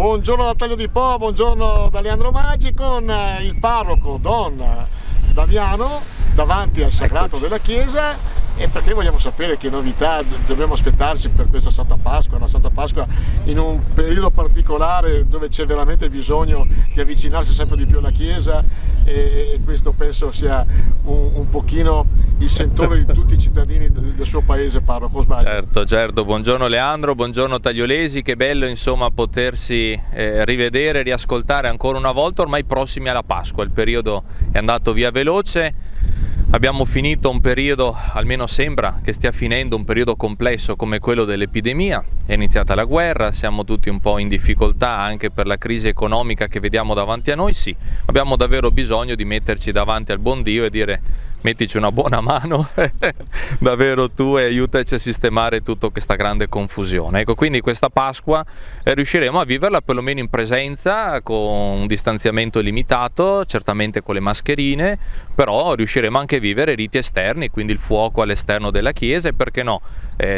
Buongiorno da Taglio di Po, buongiorno da Leandro Maggi con il parroco Don Damiano davanti al sagrato della chiesa. E perché vogliamo sapere che novità dobbiamo aspettarci per questa Santa Pasqua, una Santa Pasqua in un periodo particolare dove c'è veramente bisogno di avvicinarsi sempre di più alla Chiesa, e questo penso sia un pochino il sentore di tutti i cittadini del suo paese, parroco, sbaglio? Certo, buongiorno Leandro, buongiorno Tagliolesi, che bello insomma potersi rivedere, riascoltare ancora una volta, ormai prossimi alla Pasqua, il periodo è andato via veloce. Abbiamo finito un periodo, almeno sembra che stia finendo, un periodo complesso come quello dell'epidemia, è iniziata la guerra, siamo tutti un po' in difficoltà anche per la crisi economica che vediamo davanti a noi, sì, abbiamo davvero bisogno di metterci davanti al buon Dio e dire mettici una buona mano davvero tu e aiutaci a sistemare tutta questa grande confusione. Ecco, quindi questa Pasqua riusciremo a viverla perlomeno in presenza, con un distanziamento limitato, certamente con le mascherine, però riusciremo anche a vivere riti esterni, quindi il fuoco all'esterno della chiesa, e perché no,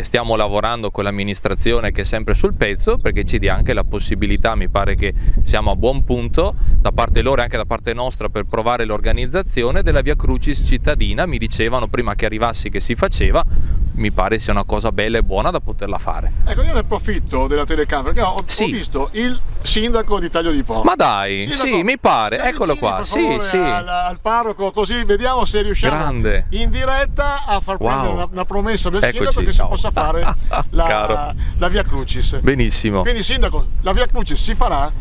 stiamo lavorando con l'amministrazione che è sempre sul pezzo, perché ci dia anche la possibilità, mi pare che siamo a buon punto da parte loro e anche da parte nostra per provare l'organizzazione della Via Crucis cittadina. Mi dicevano prima che arrivassi che si faceva, mi pare sia una cosa bella e buona da poterla fare. Ecco, io ne approfitto della telecamera, perché ho visto il sindaco di Taglio di Po. Ma dai, sindaco, sì, mi pare, eccolo qua, per favore, sì. Al parroco, così vediamo se riusciamo in diretta a far prendere una promessa del sindaco che si possa fare la Via Crucis. Benissimo. Quindi sindaco, la Via Crucis si farà?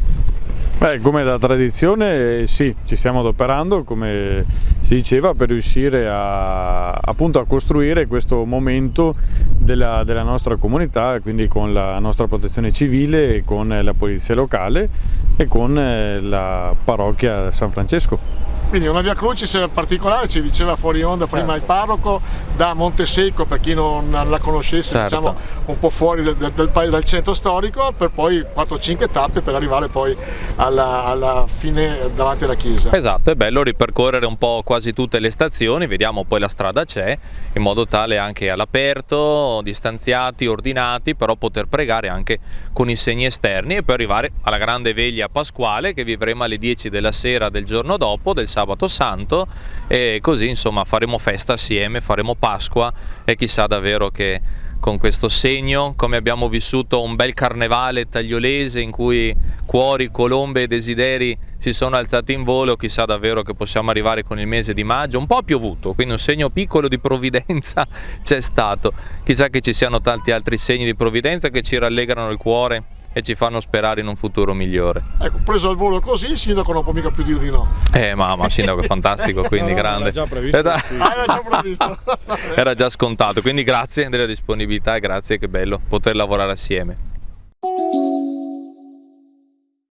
Come da tradizione sì, ci stiamo adoperando, come si diceva, per riuscire appunto a costruire questo momento della nostra comunità, quindi con la nostra protezione civile, con la polizia locale e con la parrocchia San Francesco. Quindi una Via Crucis particolare, ci diceva fuori onda prima il parroco, da Montesecco, per chi non la conoscesse, diciamo un po' fuori dal centro storico, per poi 4-5 tappe per arrivare poi alla fine davanti alla chiesa. Esatto, è bello ripercorrere un po' quasi tutte le stazioni, vediamo poi la strada c'è, in modo tale anche all'aperto, distanziati, ordinati, però poter pregare anche con i segni esterni, e poi arrivare alla grande veglia pasquale che vivremo alle 10 della sera del giorno dopo, del sabato santo, e così insomma faremo festa assieme, faremo Pasqua, e chissà davvero che con questo segno, come abbiamo vissuto un bel carnevale tagliolese in cui cuori, colombe e desideri si sono alzati in volo, chissà davvero che possiamo arrivare con il mese di maggio. Un po' ha piovuto, quindi un segno piccolo di provvidenza c'è stato, chissà che ci siano tanti altri segni di provvidenza che ci rallegrano il cuore e ci fanno sperare in un futuro migliore. Ecco, preso al volo così, il sindaco non può mica più dire di no. Ma il sindaco è fantastico, quindi grande. Era già previsto. Era già previsto. Era già scontato, quindi grazie della disponibilità e grazie, che bello poter lavorare assieme.